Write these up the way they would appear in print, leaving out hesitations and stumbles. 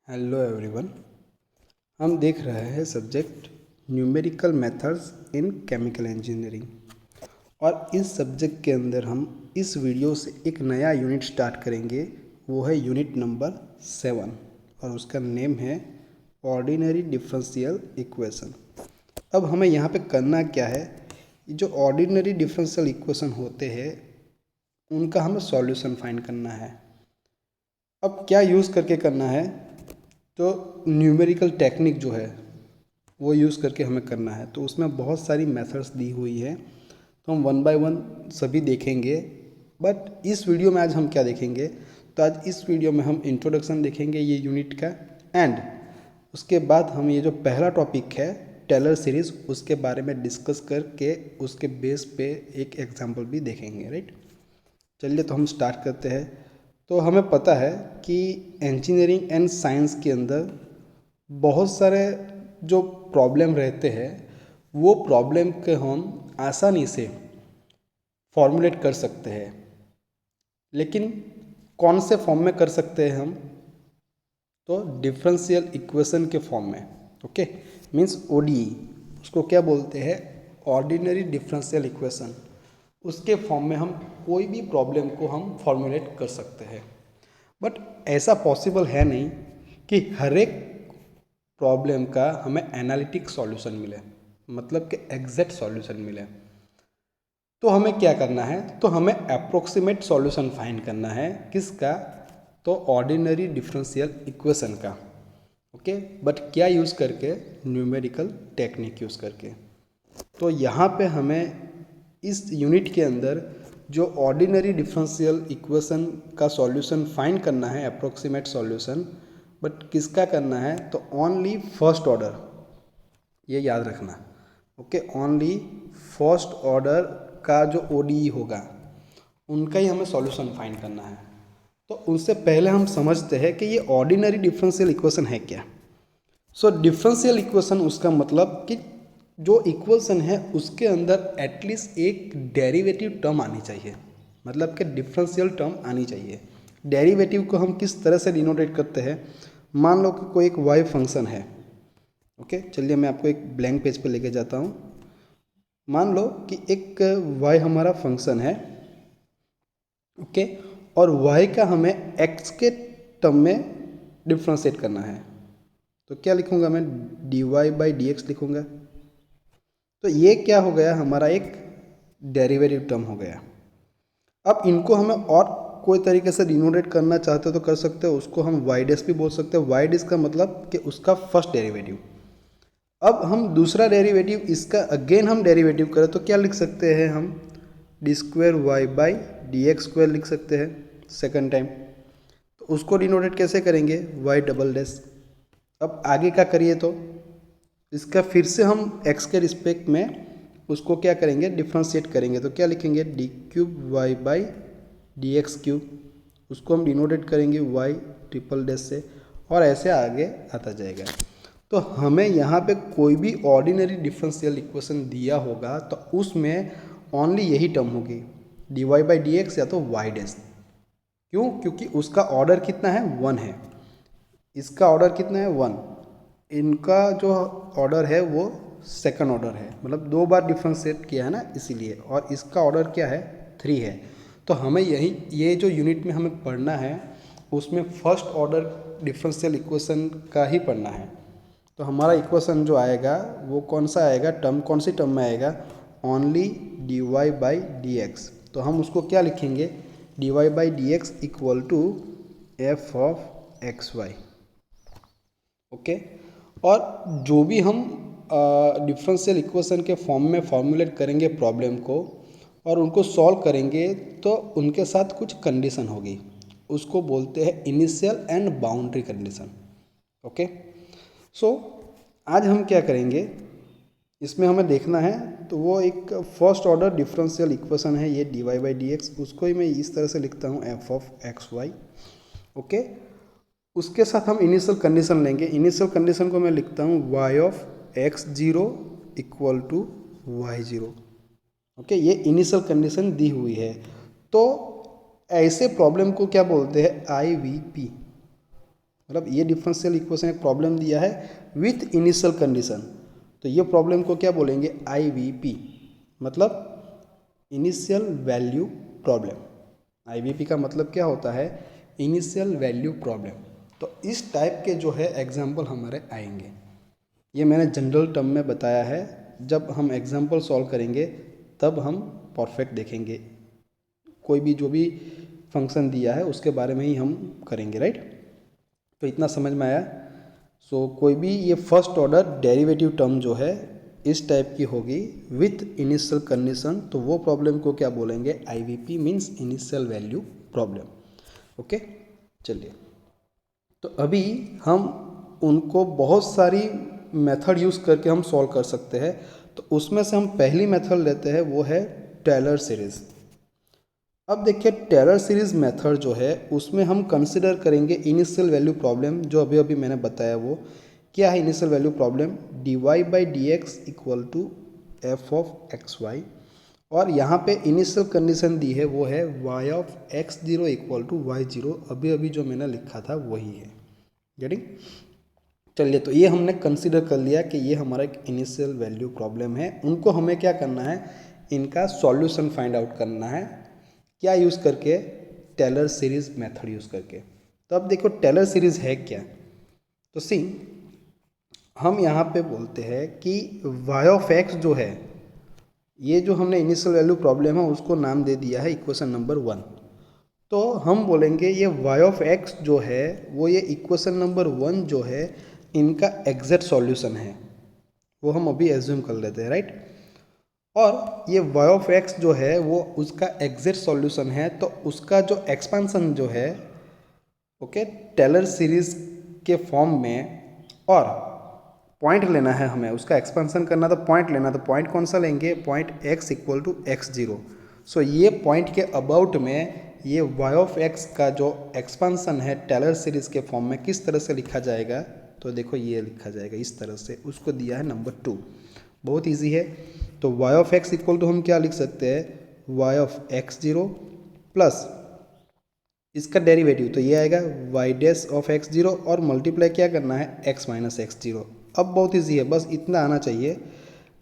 Hello everyone. हम देख रहे हैं subject numerical methods in chemical engineering और इस सब्जेक्ट के अंदर हम इस वीडियो से एक नया यूनिट स्टार्ट करेंगे। वो है यूनिट नंबर 7 और उसका नेम है ऑर्डिनरी डिफरेंशियल इक्वेशन। अब हमें यहाँ पे करना क्या है, जो ऑर्डिनरी डिफरेंशियल इक्वेशन होते हैं उनका हमें सॉल्यूशन फाइंड करना है। अब क्या यूज़ करके करना है, तो न्यूमेरिकल टेक्निक जो है वो यूज़ करके हमें करना है। तो उसमें बहुत सारी मेथड्स दी हुई है, तो हम वन बाय वन सभी देखेंगे। बट इस वीडियो में आज हम क्या देखेंगे, तो आज इस वीडियो में हम इंट्रोडक्शन देखेंगे ये यूनिट का, एंड उसके बाद हम ये जो पहला टॉपिक है टेलर सीरीज़ उसके बारे में डिस्कस करके उसके बेस पे एक एग्जांपल भी देखेंगे। राइट, चलिए तो हम स्टार्ट करते हैं। तो हमें पता है कि इंजीनियरिंग एंड साइंस के अंदर बहुत सारे जो प्रॉब्लम रहते हैं वो प्रॉब्लम के हम आसानी से फॉर्मुलेट कर सकते हैं, लेकिन कौन से फॉर्म में कर सकते हैं हम, तो डिफरेंशियल इक्वेशन के फॉर्म में। ओके, मींस ओडीई, उसको क्या बोलते हैं, ऑर्डिनरी डिफरेंशियल इक्वेशन। उसके फॉर्म में हम कोई भी प्रॉब्लम को हम फॉर्मुलेट कर सकते हैं। बट ऐसा पॉसिबल है नहीं कि हर एक प्रॉब्लम का हमें एनालिटिक सॉल्यूशन मिले, मतलब कि एग्जैक्ट सॉल्यूशन मिले। तो हमें क्या करना है, तो हमें अप्रोक्सीमेट सॉल्यूशन फाइंड करना है। किसका, तो ऑर्डिनरी डिफरेंशियल इक्वेशन का। ओके, बट क्या यूज़ करके, न्यूमेरिकल टेक्निक यूज़ करके। तो यहाँ पे हमें इस यूनिट के अंदर जो ऑर्डिनरी डिफरेंशियल इक्वेशन का सॉल्यूशन फाइंड करना है, अप्रोक्सीमेट सॉल्यूशन, बट किसका करना है, तो ओनली फर्स्ट ऑर्डर, ये याद रखना। ओके, ओनली फर्स्ट ऑर्डर का जो ओडीई होगा उनका ही हमें सॉल्यूशन फाइंड करना है। तो उससे पहले हम समझते हैं कि ये ऑर्डिनरी डिफरेंशियल इक्वेशन है क्या। सो डिफरेंशियल इक्वेशन उसका मतलब कि जो इक्वेशन है उसके अंदर एटलीस्ट एक डेरिवेटिव टर्म आनी चाहिए, मतलब कि डिफरेंशियल टर्म आनी चाहिए। डेरिवेटिव को हम किस तरह से डिनोटेट करते हैं, मान लो कि कोई एक वाई फंक्शन है। ओके, चलिए मैं आपको एक ब्लैंक पेज पे लेके जाता हूँ। मान लो कि एक वाई हमारा फंक्शन है। ओके, और वाई का हमें एक्स के टर्म में डिफ्रेंशिएट करना है। तो क्या लिखूंगा मैं, d y by d x लिखूंगा। तो ये क्या हो गया, हमारा एक डेरिवेटिव टर्म हो गया। अब इनको हमें और कोई तरीके से डिनोटेट करना चाहते हो तो कर सकते हो, उसको हम वाई डैश भी बोल सकते हैं। वाई डैश का मतलब कि उसका फर्स्ट डेरिवेटिव। अब हम दूसरा डेरिवेटिव इसका अगेन हम डेरिवेटिव करें तो क्या लिख सकते हैं हम, d square y by d x square लिख सकते हैं सेकंड टाइम। तो उसको डिनोटेट कैसे करेंगे, वाई डबल डैश। अब आगे का करिए तो इसका फिर से हम एक्स के रिस्पेक्ट में उसको क्या करेंगे, डिफ्रेंशिएट करेंगे। तो क्या लिखेंगे, d cube y by d x cube. उसको हम डिनोटेट करेंगे वाई ट्रिपल डैश से, और ऐसे आगे आता जाएगा। तो हमें यहाँ पे कोई भी ऑर्डिनरी डिफरेंशियल इक्वेशन दिया होगा तो उसमें ओनली यही टर्म होगी, d y by d x या तो वाई डैश। क्यों, क्योंकि उसका ऑर्डर कितना है, 1 है। इसका ऑर्डर कितना है, 1। इनका जो ऑर्डर है वो सेकंड ऑर्डर है, मतलब 2 बार डिफरेंशिएट किया है ना इसीलिए। और इसका ऑर्डर क्या है, 3 है। तो हमें यही ये जो यूनिट में हमें पढ़ना है उसमें फर्स्ट ऑर्डर डिफरेंशियल इक्वेशन का ही पढ़ना है। तो हमारा इक्वेशन जो आएगा वो कौन सा आएगा, टर्म कौन सी टर्म में आएगा, only d y by d x. तो हम उसको क्या लिखेंगे, d y by d x equal to f of x y. Okay, और जो भी हम डिफरेंशियल इक्वेशन के फॉर्म में फॉर्मुलेट करेंगे प्रॉब्लम को और उनको सॉल्व करेंगे तो उनके साथ कुछ कंडीशन होगी, उसको बोलते हैं initial and boundary condition. Okay, so आज हम क्या करेंगे, इसमें हमें देखना है तो वो एक फर्स्ट ऑर्डर डिफरेंशियल इक्वेशन है ये d y by d x, उसको ही मैं इस तरह से लिखता हूँ f of x y. Okay, उसके साथ हम इनिशियल कंडीशन लेंगे। इनिशियल कंडीशन को मैं लिखता हूँ y of x zero equal to y zero. Okay, ये इनिशियल कंडीशन दी हुई है। तो ऐसे प्रॉब्लम को क्या बोलते हैं, आई वी पी। मतलब ये डिफरेंशियल इक्वेशन एक प्रॉब्लम दिया है विथ इनिशियल कंडीशन, तो ये प्रॉब्लम को क्या बोलेंगे, IVP, मतलब इनिशियल वैल्यू प्रॉब्लम। IVP का मतलब क्या होता है, इनिशियल वैल्यू प्रॉब्लम। तो इस टाइप के जो है एग्जाम्पल हमारे आएंगे, ये मैंने जनरल टर्म में बताया है। जब हम एग्जाम्पल सॉल्व करेंगे तब हम परफेक्ट देखेंगे, कोई भी जो भी फंक्शन दिया है उसके बारे में ही हम करेंगे, राइट। तो इतना समझ में आया। सो कोई भी ये फर्स्ट ऑर्डर डेरिवेटिव टर्म जो है इस टाइप की होगी विथ इनिशियल कंडीशन, तो वो प्रॉब्लम को क्या बोलेंगे, IVP means initial value problem. Okay, चलिए, तो अभी हम उनको बहुत सारी मेथड यूज़ करके हम सॉल्व कर सकते हैं। तो उसमें से हम पहली मेथड लेते हैं, वो है टेलर सीरीज़। अब देखिए टेलर सीरीज़ मेथड जो है उसमें हम कंसिडर करेंगे इनिशियल वैल्यू प्रॉब्लम, जो अभी अभी मैंने बताया वो क्या है। Initial value problem dy/dx equal to f(x, y), और यहाँ पे इनिशियल कंडीशन दी है वो है y(x0) इक्वल टू y0। अभी अभी जो मैंने लिखा था वही है, गेटिंग। चलिए, तो ये हमने कंसिडर कर लिया कि ये हमारा एक इनिशियल वैल्यू प्रॉब्लम है। उनको हमें क्या करना है, इनका सॉल्यूशन फाइंड आउट करना है, क्या यूज़ करके, टेलर सीरीज़ मेथड यूज़ करके। तो अब देखो टेलर सीरीज़ है क्या, तो सी हम यहाँ पे बोलते हैं कि y(x) जो है, ये जो हमने इनिशियल वैल्यू प्रॉब्लम है उसको नाम दे दिया है इक्वेशन नंबर 1। तो हम बोलेंगे ये y(x) जो है वो ये इक्वेशन नंबर 1 जो है इनका एग्जैक्ट सॉल्यूशन है, वो हम अभी एज्यूम कर लेते हैं, राइट। और ये y(x) जो है वो उसका एग्जैक्ट सॉल्यूशन है, तो उसका जो एक्सपेंशन जो है, ओके, टेलर सीरीज के फॉर्म में, और पॉइंट लेना है हमें, उसका एक्सपेंशन करना तो पॉइंट लेना, तो पॉइंट कौन सा लेंगे, point x equal to x0। So ये पॉइंट के अबाउट में ये y(x) का जो एक्सपेंशन है टेलर सीरीज के फॉर्म में किस तरह से लिखा जाएगा, तो देखो ये लिखा जाएगा इस तरह से, उसको दिया है नंबर 2, बहुत इजी है। तो y(x) इक्वल टू हम क्या लिख सकते हैं, y(x0) प्लस इसका डेरिवेटिव, तो ये आएगा y'(x0) और मल्टीप्लाई क्या करना है, x माइनस x0। अब बहुत इजी है, बस इतना आना चाहिए,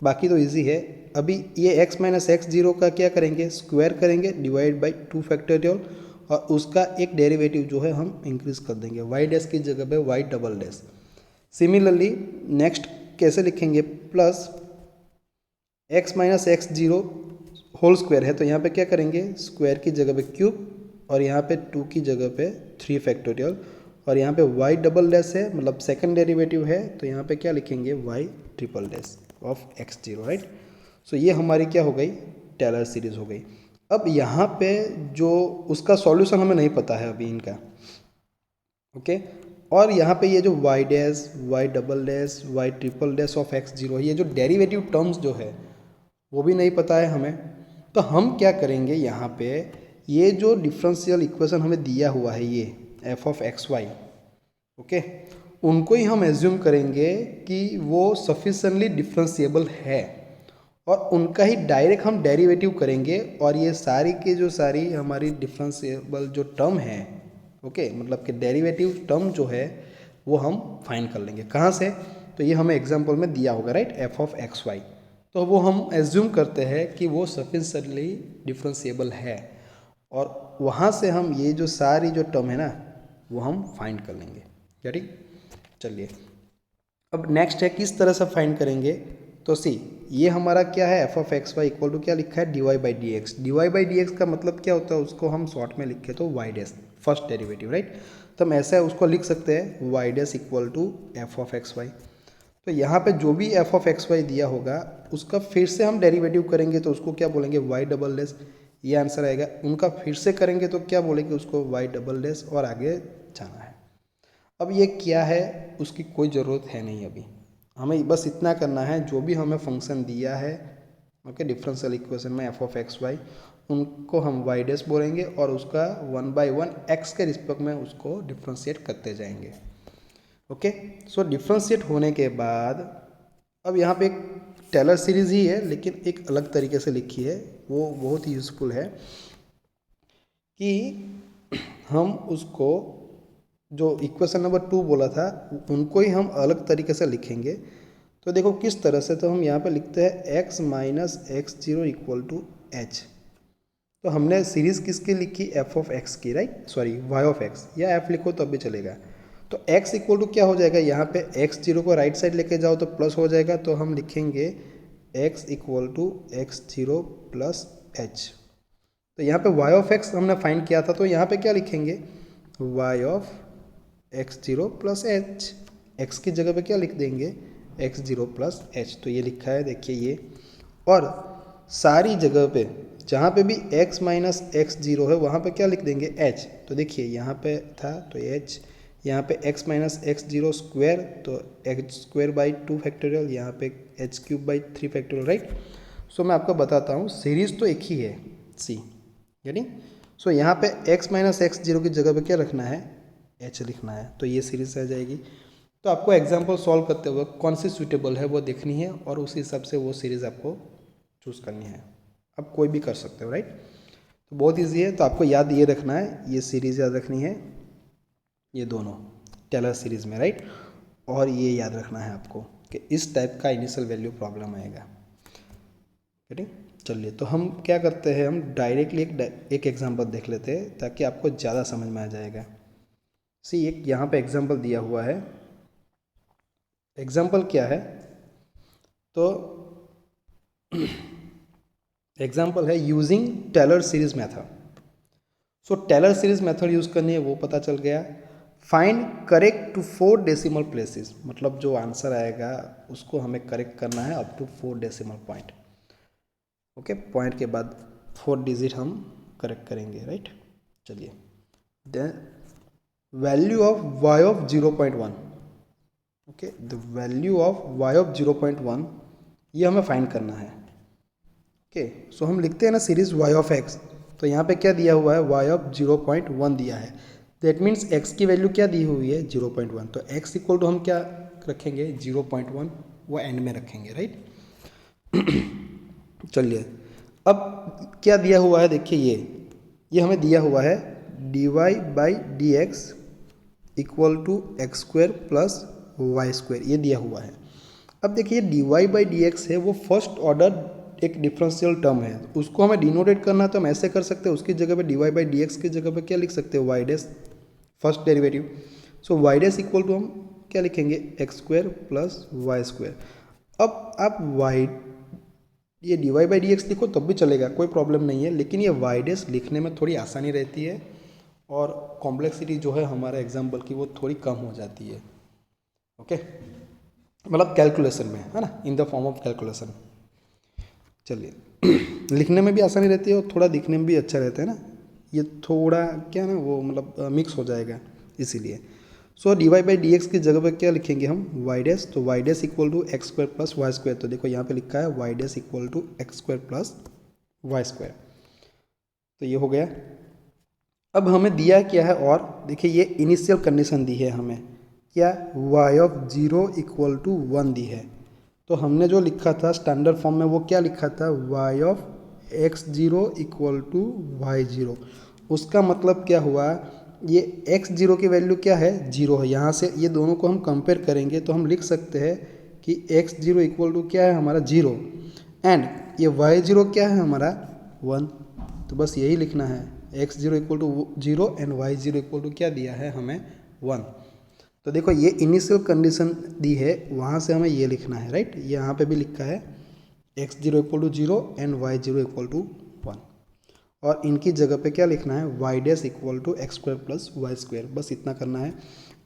बाकी तो इजी है। अभी ये x माइनस x0 का क्या करेंगे, स्क्वायर करेंगे, डिवाइड बाई 2 फैक्टोरियल, और उसका एक डेरिवेटिव जो है हम इंक्रीज कर देंगे, y' की जगह पे y'। सिमिलरली नेक्स्ट कैसे लिखेंगे, plus x minus x0 whole square है, तो यहाँ पे क्या करेंगे, स्क्वायर की जगह पे क्यूब, और यहाँ पे 2 की जगह पे 3 फैक्टोरियल, और यहाँ पे y'' है, मतलब सेकंड डेरिवेटिव है, तो यहाँ पे क्या लिखेंगे, y'' ऑफ x0, राइट। सो ये हमारी क्या हो गई, टेलर सीरीज हो गई। अब यहाँ पे जो उसका सॉल्यूशन हमें नहीं पता है अभी इनका, ओके। और यहाँ पे ये जो y', y'', y'' of x0, ये जो डेरिवेटिव टर्म्स जो है वो भी नहीं पता है हमें। तो हम क्या करेंगे, यहाँ पे ये जो डिफरेंशियल इक्वेशन हमें दिया हुआ है ये f(x, y), ओके, उनको ही हम एज्यूम करेंगे कि वो सफिशेंटली डिफरेंशिएबल है, और उनका ही डायरेक्ट हम डेरिवेटिव करेंगे, और ये सारी की जो सारी हमारी डिफरेंशिएबल जो टर्म है, ओके, मतलब कि डेरिवेटिव टर्म जो है वो हम फाइंड कर लेंगे। कहाँ से, तो ये हमें एग्जाम्पल में दिया होगा, राइट, f(x, y), तो वो हम एज्यूम करते हैं कि वो सफिशेंटली डिफरेंशिएबल है, और वहाँ से हम ये जो सारी जो टर्म है ना वो हम फाइंड कर लेंगे, ठीक। चलिए, अब नेक्स्ट है किस तरह से फाइंड करेंगे, तो सी ये हमारा क्या है, f(x, y) इक्वल टू क्या लिखा है, dy/dx। dy/dx का मतलब क्या होता है, उसको हम शॉर्ट में लिखे तो y', फर्स्ट डेरिवेटिव, राइट। तो हम ऐसे उसको लिख सकते हैं y' equal to f(x, y)। तो यहाँ पे जो भी f(x, y) दिया होगा उसका फिर से हम डेरिवेटिव करेंगे, तो उसको क्या बोलेंगे, y'', ये आंसर आएगा। उनका फिर से करेंगे तो क्या बोलेंगे, उसको y'', और आगे जाना है। अब ये क्या है उसकी कोई ज़रूरत है नहीं, अभी हमें बस इतना करना है, जो भी हमें फंक्शन दिया है, ओके, डिफरेंशियल इक्वेशन में f(x, y), उनको हम y' बोलेंगे, और उसका 1 बाई 1 x के रिस्पेक्ट में उसको डिफ्रेंशिएट करते जाएंगे, ओके। सो डिफ्रेंशिएट होने के बाद अब यहाँ पे एक टेलर सीरीज़ ही है, लेकिन एक अलग तरीके से लिखी है, वो बहुत ही यूज़फुल है कि हम उसको जो इक्वेशन नंबर 2 बोला था उनको ही हम अलग तरीके से लिखेंगे। तो देखो किस तरह से, तो हम यहाँ पे लिखते हैं x minus x zero equal to h. तो हमने सीरीज़ किसकी लिखी, एफ ऑफ एक्स की, right, sorry y of x, या एफ लिखो तब भी चलेगा। तो x इक्वल टू क्या हो जाएगा, यहाँ पे x जीरो को राइट साइड लेके जाओ तो प्लस हो जाएगा, तो हम लिखेंगे x equal to x zero plus h. तो यहाँ पे y ऑफ x हमने फाइंड किया था, तो यहाँ पे क्या लिखेंगे, y of x zero plus h. X की जगह पे क्या लिख देंगे, एक्स जीरो प्लस एच। तो ये लिखा है, देखिए ये। और सारी जगह पे जहाँ पे भी x माइनस एक्स जीरो है वहाँ पे क्या लिख देंगे, h। तो देखिए यहाँ पे था तो h, यहाँ पे x minus x zero square तो एक्स स्क्वायर बाई 2 फैक्टोरियल, यहाँ पे H cube by 3 factorial, right. So मैं आपको बताता हूँ, सीरीज़ तो एक ही है सी, यानी सो यहाँ पे x माइनस एक्स जीरो की जगह पे क्या रखना है, h लिखना है, तो ये सीरीज आ जाएगी। तो आपको एग्जाम्पल सॉल्व करते हुए कौन सी सूटेबल है वो देखनी है और उसी हिसाब से वो सीरीज़ आपको चूज़ करनी है। आप कोई भी कर सकते हो, राइट। तो बहुत इजी है, तो आपको याद ये रखना है, ये सीरीज़ याद रखनी है, ये दोनों टेलर सीरीज़ में, राइट। और ये याद रखना है आपको कि इस टाइप का इनिशियल वैल्यू प्रॉब्लम आएगा, ठीक। चलिए, तो हम क्या करते हैं, हम डायरेक्टली एक एग्जाम्पल देख लेते हैं ताकि आपको ज़्यादा समझ में आ जाएगा। सी, एक यहाँ पे एग्जाम्पल दिया हुआ है। एग्जाम्पल क्या है, तो एग्जाम्पल है using Taylor series method. So Taylor series method use करनी है वो पता चल गया। Find correct to 4 decimal places, मतलब जो आंसर आएगा उसको हमें करेक्ट करना है up to 4 decimal point. Okay, point के बाद 4 डिजिट हम करेक्ट करेंगे, राइट। चलिए, then value of y of 0.1, okay, the value of y of 0.1 ये हमें फाइंड करना है। ओके, सो हम लिखते हैं ना सीरीज y ऑफ x, तो यहाँ पे क्या दिया हुआ है, y ऑफ 0.1 दिया है। दैट मीन्स x की वैल्यू क्या दी हुई है, 0.1। तो x इक्वल टू हम क्या रखेंगे, 0.1, वो एंड में रखेंगे, राइट। चलिए, अब क्या दिया हुआ है, देखिए ये हमें दिया हुआ है dy by d x equal to x square plus y square, ये दिया हुआ है। अब देखिए dy बाई डी एक्स है, वो फर्स्ट ऑर्डर एक डिफरेंशियल टर्म है, उसको हमें डिनोटेट करना है तो हम ऐसे कर सकते हैं, उसकी जगह पे dy बाई डी एक्स की जगह पे क्या लिख सकते हैं, y dash, first derivative. So y dash equal to हम क्या लिखेंगे, x square plus y square. अब आप वाई, ये dy बाई डी एक्स लिखो तब भी चलेगा, कोई प्रॉब्लम नहीं है, लेकिन ये वाई डैश लिखने में थोड़ी आसानी रहती है और कॉम्प्लेक्सिटी जो है हमारे एग्जाम्पल की वो थोड़ी कम हो जाती है। ओके, मतलब कैलकुलेशन में, है ना, in the form of calculation. चलिए, लिखने में भी आसानी रहती है और थोड़ा दिखने में भी अच्छा रहता है ना, ये थोड़ा क्या ना वो मतलब मिक्स हो जाएगा इसीलिए। So dy by d x की जगह पे क्या लिखेंगे हम, वाई डैश। तो y dash equal to x square plus y square, तो देखो यहाँ पे लिखा है y dash equal to x square plus y square, तो ये हो गया। अब हमें दिया क्या है, और देखिए ये इनिशियल कंडीशन दी है हमें, क्या, y ऑफ 0 इक्वल टू 1 दी है। तो हमने जो लिखा था स्टैंडर्ड फॉर्म में वो क्या लिखा था, y of x zero equal to y zero. उसका मतलब क्या हुआ, ये एक्स जीरो की वैल्यू क्या है, 0 है। यहाँ से ये दोनों को हम कंपेयर करेंगे तो हम लिख सकते हैं कि एक्स जीरो इक्वल टू क्या है हमारा 0, एंड ये वाई जीरो क्या है हमारा 1। तो बस यही लिखना है, x zero equal to 0 and y zero equal to क्या दिया है हमें 1। तो देखो ये इनिशियल कंडीशन दी है, वहाँ से हमें ये लिखना है, राइट। यहाँ पे भी लिखा है x zero equal to 0 and y zero equal to 1, और इनकी जगह पे क्या लिखना है, y dash equal to x square plus y square, बस इतना करना है।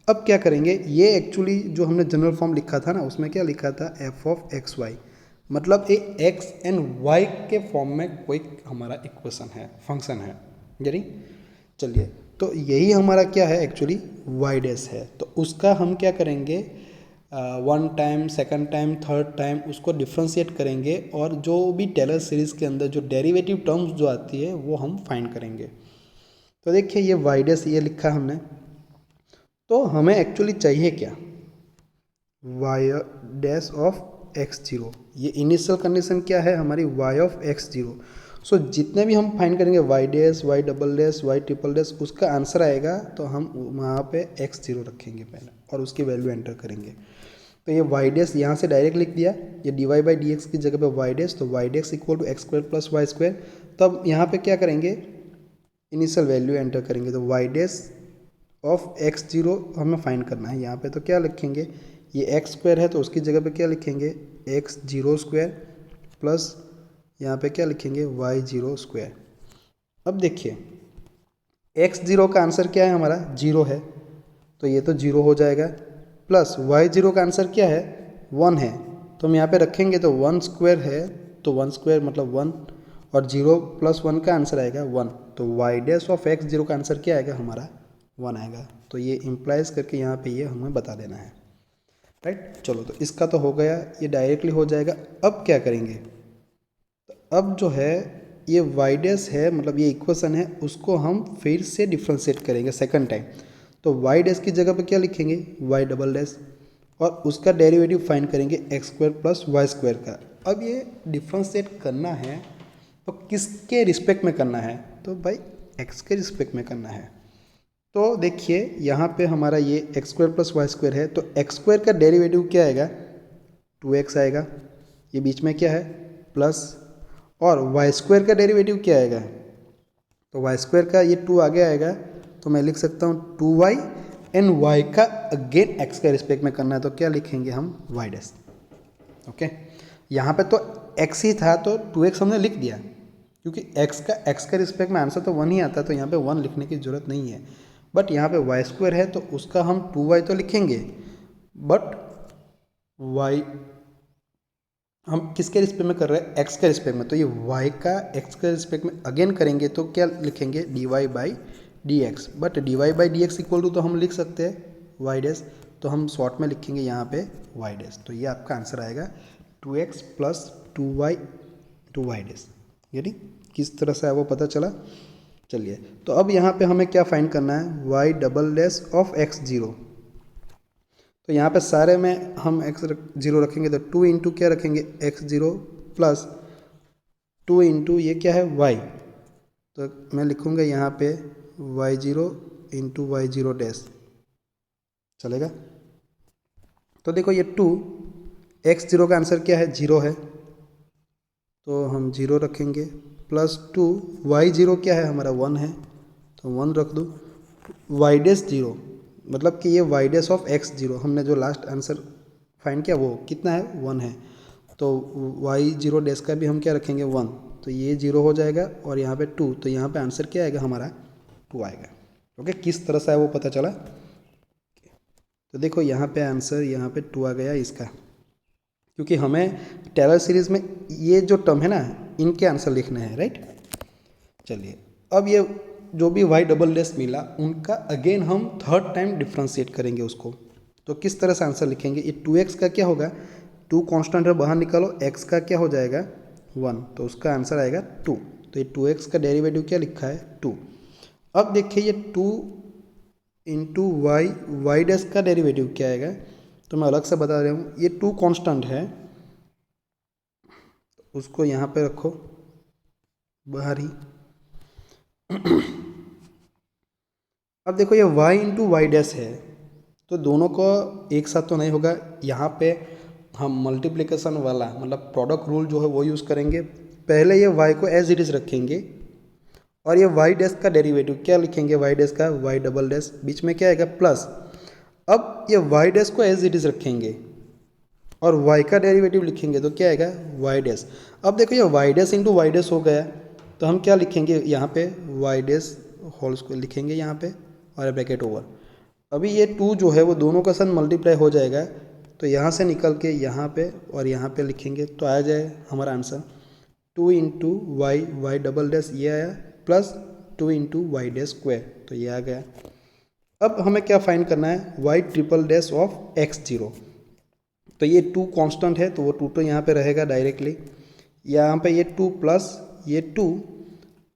अब क्या करेंगे, ये एक्चुअली जो हमने जनरल फॉर्म लिखा था ना उसमें क्या लिखा था, एफ ऑफ एक्स वाई, मतलब ये एक्स एंड वाई के फॉर्म में कोई हमारा इक्वेशन है, फंक्शन है, यानी। चलिए, तो यही हमारा क्या है एक्चुअली, वाई डैश है। तो उसका हम क्या करेंगे, 1 time, second time, third time उसको डिफ्रेंशिएट करेंगे, और जो भी टेलर सीरीज़ के अंदर जो डेरिवेटिव टर्म्स जो आती है वो हम फाइंड करेंगे। तो देखिए ये वाई डैश ये लिखा हमने, तो हमें एक्चुअली चाहिए क्या, y dash of x zero. ये इनिशियल कंडीशन क्या है हमारी, y of x zero. So जितने भी हम फाइंड करेंगे y dash, y double dash, y triple dash, उसका आंसर आएगा तो हम वहाँ पे x0 रखेंगे पहले और उसकी वैल्यू एंटर करेंगे। तो ये वाई डैश यहाँ से डायरेक्ट लिख दिया, ये d y by d x की जगह पे वाई डैश, तो y dash equal to x square plus y square. तो अब यहाँ पे क्या करेंगे, इनिशियल वैल्यू एंटर करेंगे। तो वाई डैश ऑफ x0 हमें फाइंड करना है। यहाँ पे तो क्या लिखेंगे, ये एक्स स्क्वायर है तो उसकी जगह पे क्या लिखेंगे x0 स्क्वायर प्लस यहाँ पे क्या लिखेंगे y0 स्क्वायर। अब देखिए x0 का आंसर क्या है हमारा 0 है, तो ये तो 0 हो जाएगा, प्लस y0 का आंसर क्या है 1 है, तो हम यहाँ पे रखेंगे तो 1 स्क्वायर है, तो 1 स्क्वायर मतलब 1 और 0 प्लस 1 का आंसर आएगा 1, तो y डैश ऑफ x0 का आंसर क्या आएगा हमारा 1 आएगा। तो ये इम्प्लाइज करके यहाँ पे ये हमें बता देना है, राइट। चलो तो इसका तो हो गया, ये डायरेक्टली हो जाएगा। अब क्या करेंगे, तो अब जो है ये वाई डैश है, मतलब ये इक्वेशन है, उसको हम फिर से डिफ्रेंशिएट करेंगे सेकंड टाइम। तो वाई डैश की जगह पे क्या लिखेंगे वाई डबल डैश और उसका डेरिवेटिव फाइंड करेंगे x square plus y square का। अब ये डिफ्रेंशिएट करना है तो किसके रिस्पेक्ट में करना है, तो भाई एक्स के रिस्पेक्ट में करना है। तो देखिए यहाँ पे हमारा ये x square plus y square है, तो एक्स स्क्वायर का डेरिवेटिव क्या आएगा 2x आएगा, ये बीच में क्या है प्लस, और वाई स्क्वायर का डेरिवेटिव क्या आएगा, तो वाई स्क्वायर का ये 2 आगे आएगा, तो मैं लिख सकता हूँ 2y एंड y का अगेन x के रिस्पेक्ट में करना है, तो क्या लिखेंगे हम y डैश। ओके, यहाँ पे तो x ही था तो 2x हमने लिख दिया, क्योंकि x के रिस्पेक्ट में आंसर तो 1 ही आता, तो यहाँ पे 1 लिखने की जरूरत नहीं है। बट यहाँ पे वाई स्क्वायर है तो उसका हम 2y तो लिखेंगे, बट y हम किसके रिस्पेक्ट में कर रहे हैं x के रिस्पेक्ट में, तो ये y का x के रिस्पेक्ट में अगेन करेंगे तो क्या लिखेंगे dy by d x. But d y by d x equal to तो हम लिख सकते हैं वाई डैश, तो हम शॉर्ट में लिखेंगे यहाँ पे वाई डैश, तो ये आपका आंसर आएगा 2x प्लस 2y डैश। यानी किस तरह से है वो पता चला। चलिए तो अब यहाँ पे हमें क्या फाइंड करना है y double dash of x0। तो यहाँ पे सारे में हम x0 रखेंगे तो 2 इंटू क्या रखेंगे x0 प्लस 2 इंटू ये क्या है y, तो मैं लिखूँगा यहाँ पे y0 इंटू y0 डैश, चलेगा। तो देखो ये 2 x0 का आंसर क्या है 0 है, तो हम 0 रखेंगे, प्लस 2 y0 क्या है हमारा 1 है, तो 1 रख दूँ, y डैश 0 मतलब कि ये y डैश ऑफ x0 हमने जो लास्ट आंसर फाइंड किया वो कितना है 1 है, तो y0 डैश का भी हम क्या रखेंगे 1, तो ये 0 हो जाएगा और यहाँ पे 2, तो यहाँ पे आंसर क्या आएगा हमारा 2 आएगा। ओके, किस तरह से है वो पता चला। तो देखो यहाँ पे आंसर यहाँ पे 2 आ गया इसका, क्योंकि हमें टेलर सीरीज में ये जो टर्म है ना इनके आंसर लिखने हैं, राइट। चलिए अब ये जो भी y डबल डैश मिला उनका अगेन हम थर्ड टाइम डिफ्रेंशिएट करेंगे उसको। तो किस तरह से आंसर लिखेंगे, ये 2x का क्या होगा 2 कांस्टेंट है बाहर निकालो, x का क्या हो जाएगा 1, तो उसका आंसर आएगा 2। तो ये 2x का डेरिवेटिव क्या लिखा है 2। अब देखिए ये 2 इंटू वाई डैश का डेरिवेटिव क्या आएगा, तो मैं अलग से बता रहा हूँ, ये 2 कांस्टेंट है उसको यहाँ पे रखो बाहर ही। अब देखो ये y इंटू वाई डैश है, तो दोनों को एक साथ तो नहीं होगा, यहाँ पे हम मल्टीप्लिकेशन वाला मतलब प्रोडक्ट रूल जो है वो यूज़ करेंगे। पहले ये y को एज इट इज़ रखेंगे और ये y डैश का डेरिवेटिव क्या लिखेंगे y डैश का y डबल डैश, बीच में क्या आएगा प्लस। अब ये y डैश को एज इट इज़ रखेंगे और y का डेरिवेटिव लिखेंगे तो क्या आएगा y डैश। अब देखो ये y dash into y dash हो गया, तो हम क्या लिखेंगे यहाँ पे y डैश होल स्क्वायर लिखेंगे यहाँ पे और ब्रैकेट ओवर। अभी ये 2 जो है वो दोनों का साथ मल्टीप्लाई हो जाएगा, तो यहाँ से निकल के यहाँ पे और यहाँ पे लिखेंगे तो आ जाए हमारा answer 2 into y double dash ये आया plus 2 into y dash square, तो ये आ गया। अब हमें क्या फाइंड करना है y triple dash of x0। तो ये 2 कांस्टेंट है तो वो 2 तो यहाँ पे रहेगा डायरेक्टली, यहाँ पे ये 2 प्लस ये 2।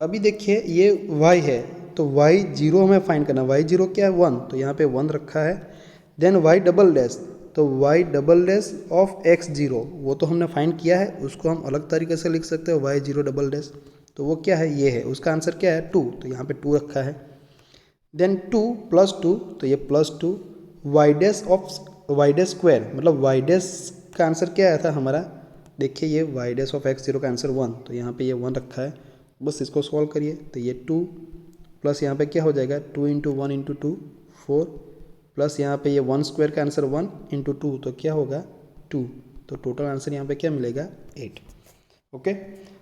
अभी देखिए ये y है तो y0 हमें फाइंड करना है, y0 क्या है 1, तो यहाँ पे 1 रखा है। देन y डबल डैश, तो y double dash of x0 वो तो हमने फाइंड किया है, उसको हम अलग तरीके से लिख सकते हैं y0 डबल डैश, तो वो क्या है, ये है, उसका आंसर क्या है 2, तो यहाँ पे 2 रखा है। देन 2 + 2, तो ये +2, वाई डैश स्क्वायर मतलब वाई डैश का आंसर क्या आया था हमारा, देखिए ये वाई डैश ऑफ x0 का आंसर 1, तो यहाँ पे ये 1 रखा है। बस इसको सॉल्व करिए, तो ये 2 प्लस यहाँ पे क्या हो जाएगा 2 × 1 × 2 4 प्लस यहाँ पे ये 1 स्क्वायर का आंसर 1 × 2, तो क्या होगा 2, तो टोटल आंसर यहाँ पे क्या मिलेगा 8। ओके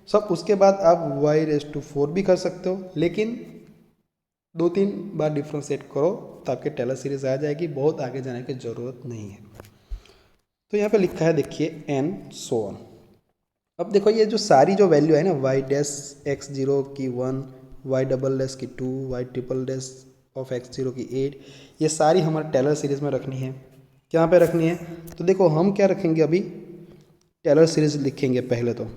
सब, उसके बाद आप y⁴ भी कर सकते हो, लेकिन 2-3 बार डिफ्रेंशिएट करो तो आपके टेलर सीरीज आ जाएगी, बहुत आगे जाने की ज़रूरत नहीं है। तो यहाँ पे लिखा है देखिए n so on। अब देखो ये जो सारी जो वैल्यू है ना y⁻x0 की 1, y⁻ की 2, y⁻ ऑफ x0 की 8, ये सारी हमारे टेलर सीरीज में रखनी है। कहाँ पे रखनी है, तो देखो हम क्या रखेंगे, अभी टेलर सीरीज लिखेंगे पहले। तो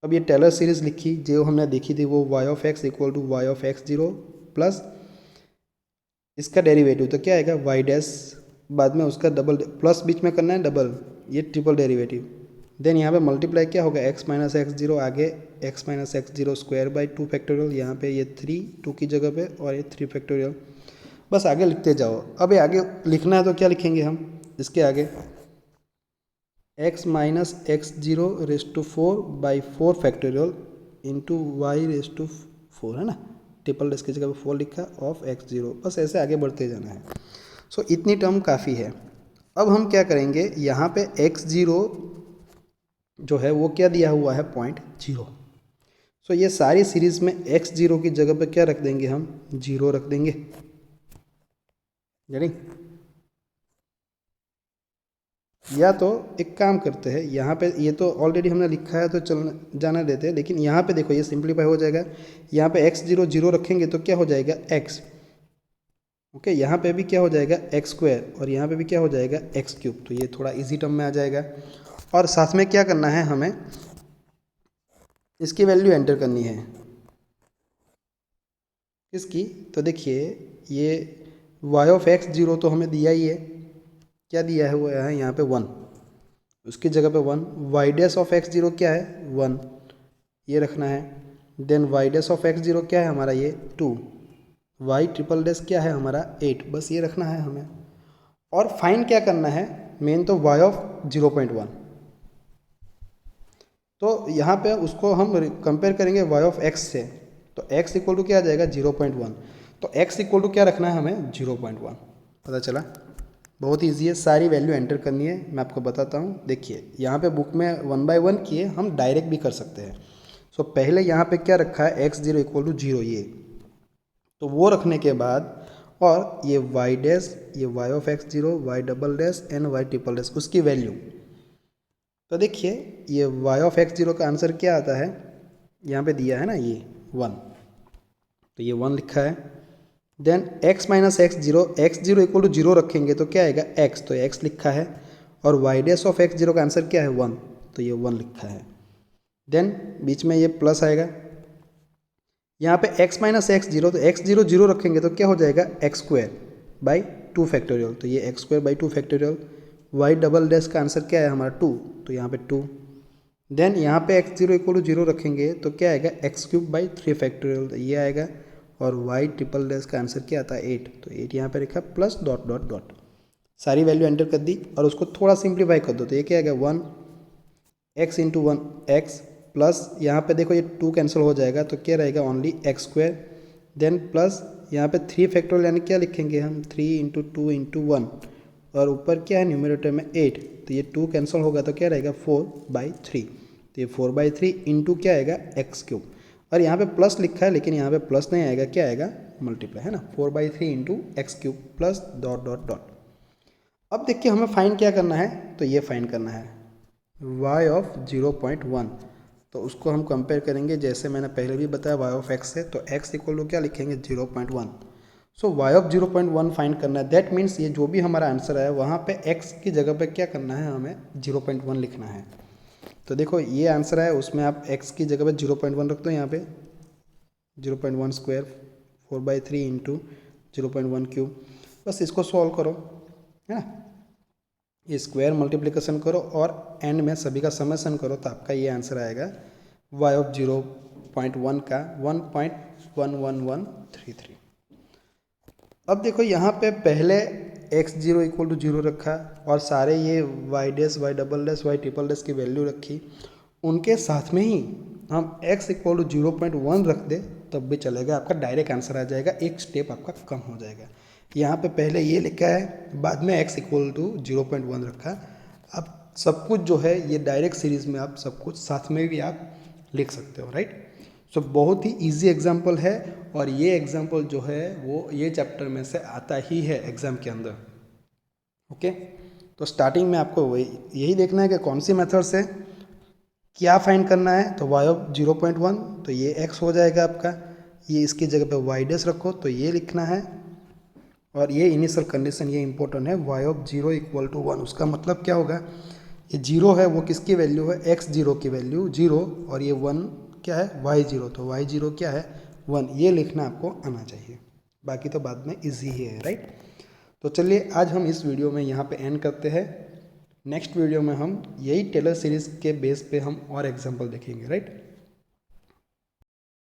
अब ये टेलर सीरीज लिखी जो हमने देखी थी वो y(x) = y(x0) प्लस इसका डेरिवेटिव, तो क्या आएगा y', बाद में उसका डबल प्लस बीच में करना है डबल, ये ट्रिपल डेरिवेटिव। देन यहाँ पे मल्टीप्लाई क्या होगा x-x0, आगे x-x0² 2 फैक्टोरियल, यहाँ पे ये 3 2 की जगह पे और ये 3 फैक्टोरियल। बस आगे लिखते जाओ। अब ये आगे लिखना है तो क्या लिखेंगे हम, इसके आगे x-x0⁴/4 फैक्टोरियल इंटू y⁴, है ना, ट्रिपल डैश की जगह पे 4 लिखा ऑफ x0। बस ऐसे आगे बढ़ते जाना है। सो इतनी टर्म काफ़ी है। अब हम क्या करेंगे, यहाँ पे x0 जो है वो क्या दिया हुआ है 0.0। सो ये सारी सीरीज में x0 की जगह पे क्या रख देंगे हम, 0 रख देंगे, यानी या तो एक काम करते हैं, यहाँ पे ये तो ऑलरेडी हमने लिखा है तो चल जाना देते हैं, लेकिन यहाँ पे देखो ये सिंप्लीफाई हो जाएगा। यहाँ पे x0 0 रखेंगे तो क्या हो जाएगा x, ओके, यहाँ पे भी क्या हो जाएगा x² और यहाँ पे भी क्या हो जाएगा x³, तो ये थोड़ा इजी टर्म में आ जाएगा। और साथ में क्या करना है, हमें इसकी वैल्यू एंटर करनी है, इसकी, तो देखिए ये y(x0) तो हमें दिया ही है, क्या दिया है वो है यहाँ पे 1, उसकी जगह पे 1, y'(x0) क्या है 1, ये रखना है। देन y'(x0) क्या है हमारा ये 2, y⁻ क्या है हमारा 8, बस ये रखना है हमें। और फाइन क्या करना है, मेन तो y(0.1), तो यहाँ पे उसको हम कंपेयर करेंगे y(x) से, तो x = क्या आ जाएगा 0.1, तो x = क्या रखना है हमें 0.1। पता चला, बहुत ईजी है, सारी वैल्यू एंटर करनी है, मैं आपको बताता हूँ। देखिए यहाँ पे बुक में 1 बाय 1 किए, हम डायरेक्ट भी कर सकते हैं। सो पहले यहाँ पे क्या रखा है x0 = 0, ये तो वो रखने के बाद, और ये y', ये y(x0), y'' एंड y', उसकी वैल्यू, तो देखिए ये y(x0) का आंसर क्या आता है, यहाँ पे दिया है ना ये 1, तो ये 1 लिखा है। देन x-x0, x0 = 0 रखेंगे तो क्या आएगा x, तो x लिखा है। और y'(x0) का आंसर क्या है 1, तो ये 1 लिखा है। देन बीच में ये प्लस आएगा, यहाँ पे x-x0, तो x0 0 रखेंगे तो क्या हो जाएगा x²/2 फैक्टोरियल, तो ये x²/2 फैक्टोरियल। y'' का आंसर क्या है हमारा 2, तो यहाँ पे 2। देन यहाँ पे x0 = 0 रखेंगे तो क्या आएगा x³/3 फैक्टोरियल, तो ये आएगा। और y'' का आंसर क्या आता है 8, तो 8 यहाँ पे लिखा प्लस डॉट डॉट डॉट, सारी वैल्यू एंटर कर दी और उसको थोड़ा सिंप्लीफाई कर दो, तो ये क्या आएगा 1 x × 1 x प्लस यहाँ पे देखो ये 2 कैंसिल हो जाएगा तो क्या रहेगा ओनली x²। देन प्लस यहाँ पे 3 फैक्टोरियल, यानी क्या लिखेंगे हम 3 × 2 × 1, और ऊपर क्या है न्यूमरेटर में 8, तो ये 2 कैंसिल होगा तो क्या रहेगा 4/3, तो ये 4/3 इंटू क्या आएगा x³। और यहाँ पे प्लस लिखा है लेकिन यहाँ पे प्लस नहीं आएगा, क्या आएगा मल्टीप्लाई, है ना, 4/3 into x³ plus dot dot dot. अब देखिए हमें फाइंड क्या करना है, तो ये फाइंड करना है y(0.1), तो उसको हम कंपेयर करेंगे, जैसे मैंने पहले भी बताया y(x) से, तो x = क्या लिखेंगे 0.1। सो y(0.1) फाइंड करना है, दैट मीन्स ये जो भी हमारा आंसर है वहाँ पे x की जगह पे क्या करना है, हमें 0.1 लिखना है। तो देखो ये आंसर है, उसमें आप x की जगह पे 0.1 रख दो, यहाँ पे 0.1² 4/3 इंटू 0.1³, बस इसको सॉल्व करो, है ना, ये स्क्वायर मल्टीप्लिकेशन करो और एंड में सभी का समेशन करो, तो आपका ये आंसर आएगा y(0 0.1 का 1.11133। अब देखो यहाँ पे पहले x0 इक्वल टू 0 रखा और सारे ये y dash y double dash y triple dash की वैल्यू रखी, उनके साथ में ही हम x इक्वल टू 0.1 रख दे तब भी चलेगा, आपका डायरेक्ट आंसर आ जाएगा, एक स्टेप आपका कम हो जाएगा। यहाँ पे पहले ये लिखा है, बाद में x इक्वल टू 0.1 रखा। अब सब कुछ जो है ये डायरेक्ट सीरीज में आप सब कुछ साथ में भी आप लिख सकते हो, राइट। सो बहुत ही इजी एग्जाम्पल है और ये एग्जाम्पल जो है वो ये चैप्टर में से आता ही है एग्जाम के अंदर। ओके, तो स्टार्टिंग में आपको वही यही देखना है कि कौन सी मेथड से क्या फाइंड करना है। तो y ऑफ 0.1 तो ये x हो जाएगा आपका, ये इसकी जगह पे y डैश रखो तो ये लिखना है, और ये इनिशियल कंडीशन ये इंपॉर्टेंट है, y ऑफ 0 इक्वल टू 1। उसका मतलब क्या होगा, ये 0 है वो किसकी वैल्यू है, x0 की वैल्यू 0, और ये 1 क्या है, y0, तो y0 क्या है 1। ये लिखना आपको आना चाहिए, बाकी तो बाद में इजी ही है, राइट। तो चलिए आज हम इस वीडियो में यहाँ पे एंड करते हैं। नेक्स्ट वीडियो में हम यही टेलर सीरीज़ के बेस पे हम और एग्जाम्पल देखेंगे, राइट।